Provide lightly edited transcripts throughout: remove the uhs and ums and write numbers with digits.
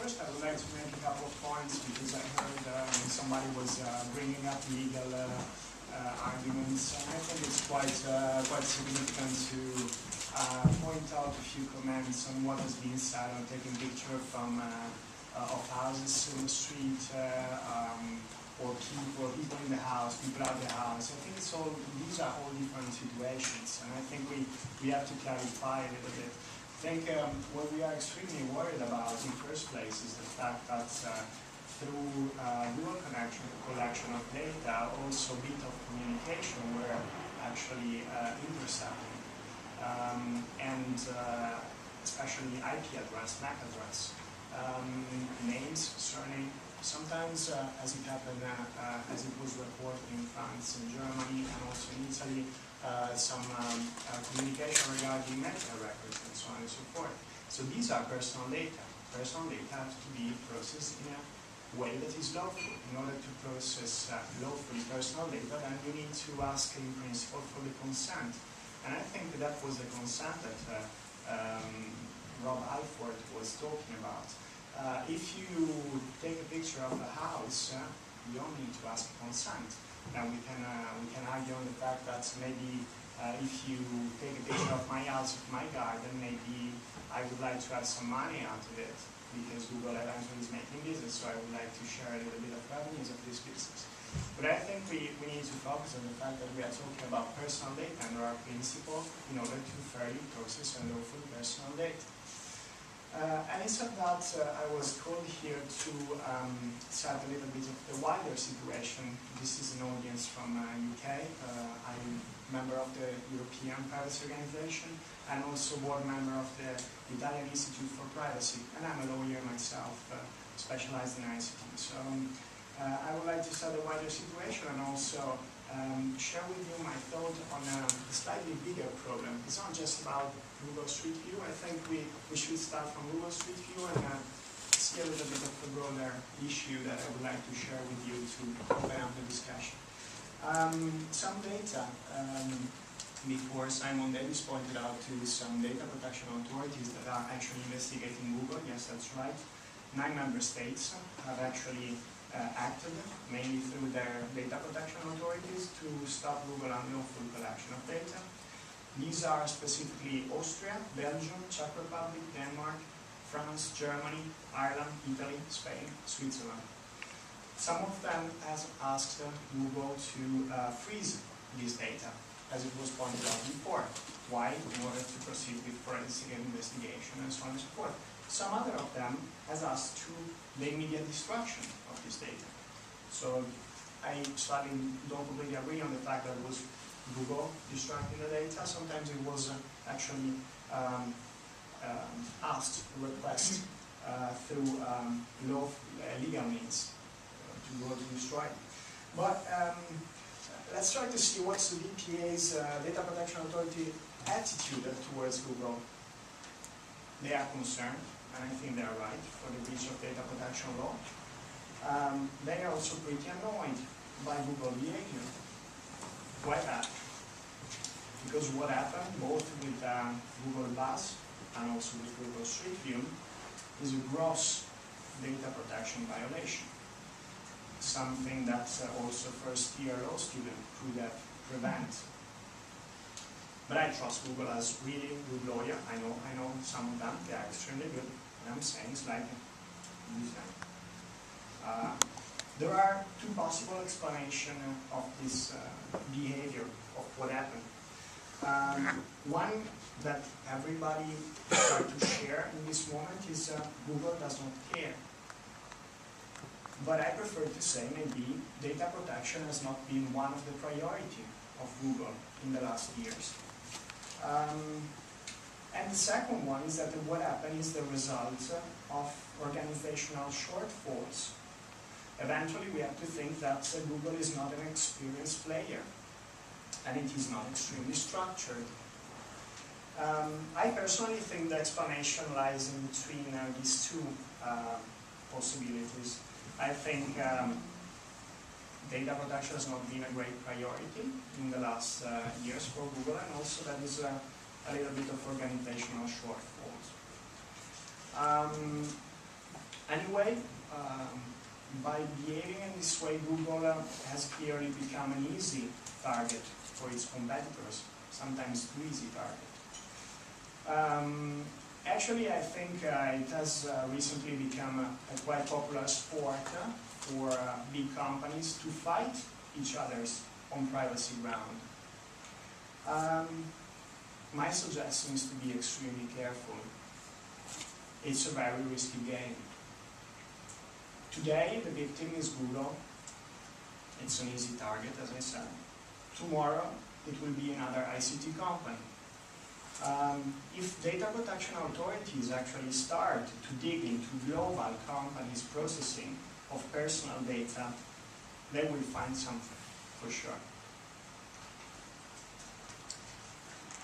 first I would like to make a couple of points because I heard somebody was bringing up legal arguments, and I think it's quite significant to point out a few comments on what has been said on taking pictures from of houses in the street, or people in the house, people out of the house. I think these are all different situations, and I think we have to clarify a little bit. I think what we are extremely worried about in the first place is the fact that through dual collection of data, also bit of communication were actually intercepted, and especially IP address, MAC address, names, surname. Sometimes, as it happened, as it was reported in France and Germany and also in Italy, some communication regarding medical records and so on and so forth. So these are personal data. Personal data have to be processed in a way that is lawful. In order to process lawfully personal data, then you need to ask in principle for the consent. And I think that was the consent that Rob Halfon was talking about. If you take a picture of a house, you don't need to ask consent. Now we can argue on the fact that maybe if you take a picture of my house, of my garden, maybe I would like to have some money out of it because Google eventually is making business, so I would like to share a little bit of revenues of this business. But I think we need to focus on the fact that we are talking about personal data, and there are principles in order to fairly process and lawful personal data. And instead of that, I was called here to set a little bit of the wider situation. This is an audience from UK. I'm a member of the European Privacy Organization and also board member of the Italian Institute for Privacy. And I'm a lawyer myself, specialized in ICT. So I would like to set a wider situation and also share with you my thought on a slightly bigger problem. It's not just about Google Street View. I think we should start from Google Street View and see a little bit of the broader issue that I would like to share with you to open up the discussion. Some data, before Simon Davies pointed out to some data protection authorities that are actually investigating Google. Yes, that's right. 9 member states have actually acted, mainly through their data protection authorities, to stop Google unlawful collection of data. These are specifically Austria, Belgium, Czech Republic, Denmark, France, Germany, Ireland, Italy, Spain, Switzerland. Some of them has asked Google to freeze this data, as it was pointed out before. Why? In order to proceed with forensic investigation and so on and so forth. Some other of them has asked to the immediate destruction of this data. So I slightly don't completely agree on the fact that it was Google destructing the data. Sometimes it was actually asked, request through legal means to go to destroy it. But let's try to see what's the DPA's Data Protection Authority attitude towards Google. They are concerned, and I think they are right, for the breach of data protection law. They are also pretty annoyed by Google behavior. Why that? Because what happened, both with Google Buzz and also with Google Street View, is a gross data protection violation. Something that also first-year law student could have prevented. But I trust Google as really good lawyer. I know some of them, they are extremely good. And I'm saying it's like, use them. There are 2 possible explanations of this behavior, of what happened. One that everybody tries to share in this moment is Google does not care. But I prefer to say maybe data protection has not been one of the priorities of Google in the last years. And the second one is that what happened is the result of organizational shortfalls. Eventually we have to think that Google is not an experienced player, and it is not extremely structured. I personally think the explanation lies in between these 2 possibilities. I think data protection has not been a great priority in the last years for Google, and also that is a little bit of organizational shortfalls. Anyway, by behaving in this way, Google has clearly become an easy target for its competitors, sometimes too easy target. Actually, I think it has recently become a quite popular sport for big companies to fight each other's on privacy ground. My suggestion is to be extremely careful. It's a very risky game. Today, the victim is Google. It's an easy target, as I said. Tomorrow, it will be another ICT company. If data protection authorities actually start to dig into global companies' processing of personal data, they will find something, for sure.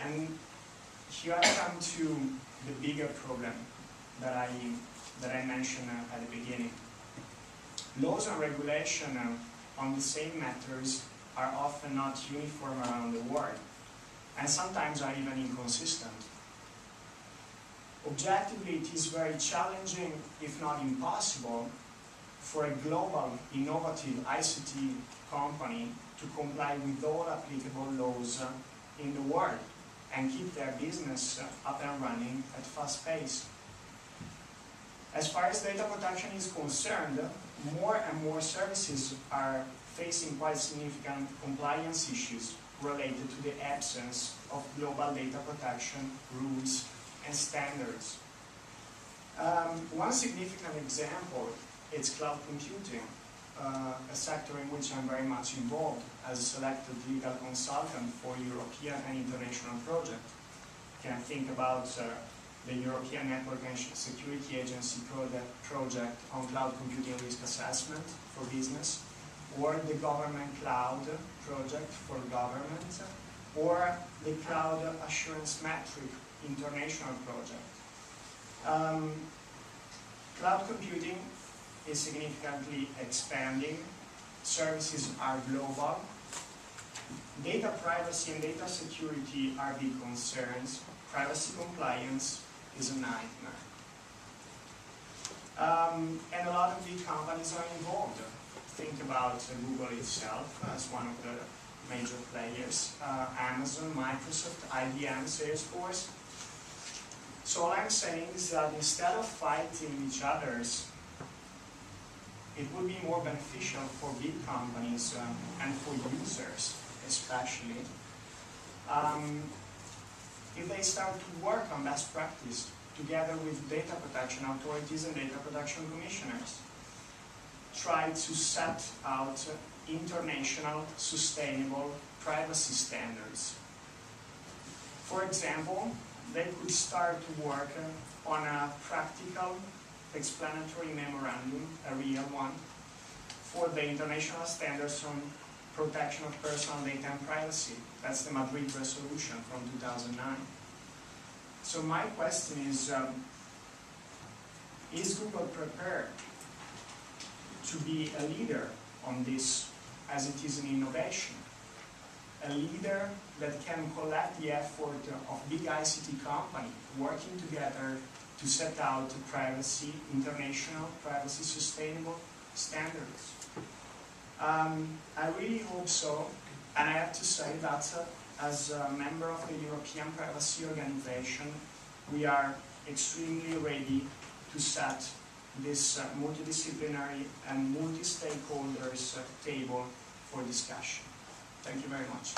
And here I come to the bigger problem that I mentioned at the beginning. Laws and regulation on the same matters are often not uniform around the world, and sometimes are even inconsistent. Objectively, it is very challenging, if not impossible, for a global, innovative ICT company to comply with all applicable laws in the world and keep their business up and running at fast pace. As far as data protection is concerned, more and more services are facing quite significant compliance issues related to the absence of global data protection rules and standards. One significant example is cloud computing, a sector in which I'm very much involved as a selected legal consultant for European and international projects. You can think about the European Network and Security Agency project on cloud computing risk assessment for business, or the government cloud project for government, or the cloud assurance metric international project. Cloud computing is significantly expanding. Services are global. Data privacy and data security are big concerns. Privacy compliance is a nightmare. And a lot of big companies are involved. Think about Google itself as one of the major players, Amazon, Microsoft, IBM, Salesforce. So all I'm saying is that instead of fighting each other's, it would be more beneficial for big companies and for users especially, if they start to work on best practice together with data protection authorities and data protection commissioners. Try to set out international sustainable privacy standards. For example, they could start to work on a practical explanatory memorandum, a real one, for the international standards on protection of personal data and privacy. That's the Madrid resolution from 2009. So my question is Google prepared to be a leader on this, as it is an innovation? A leader that can collect the effort of big ICT company working together to set out privacy, international privacy sustainable standards. I really hope so, and I have to say that as a member of the European Privacy Organization, we are extremely ready to set this multidisciplinary and multi-stakeholders table for discussion. Thank you very much.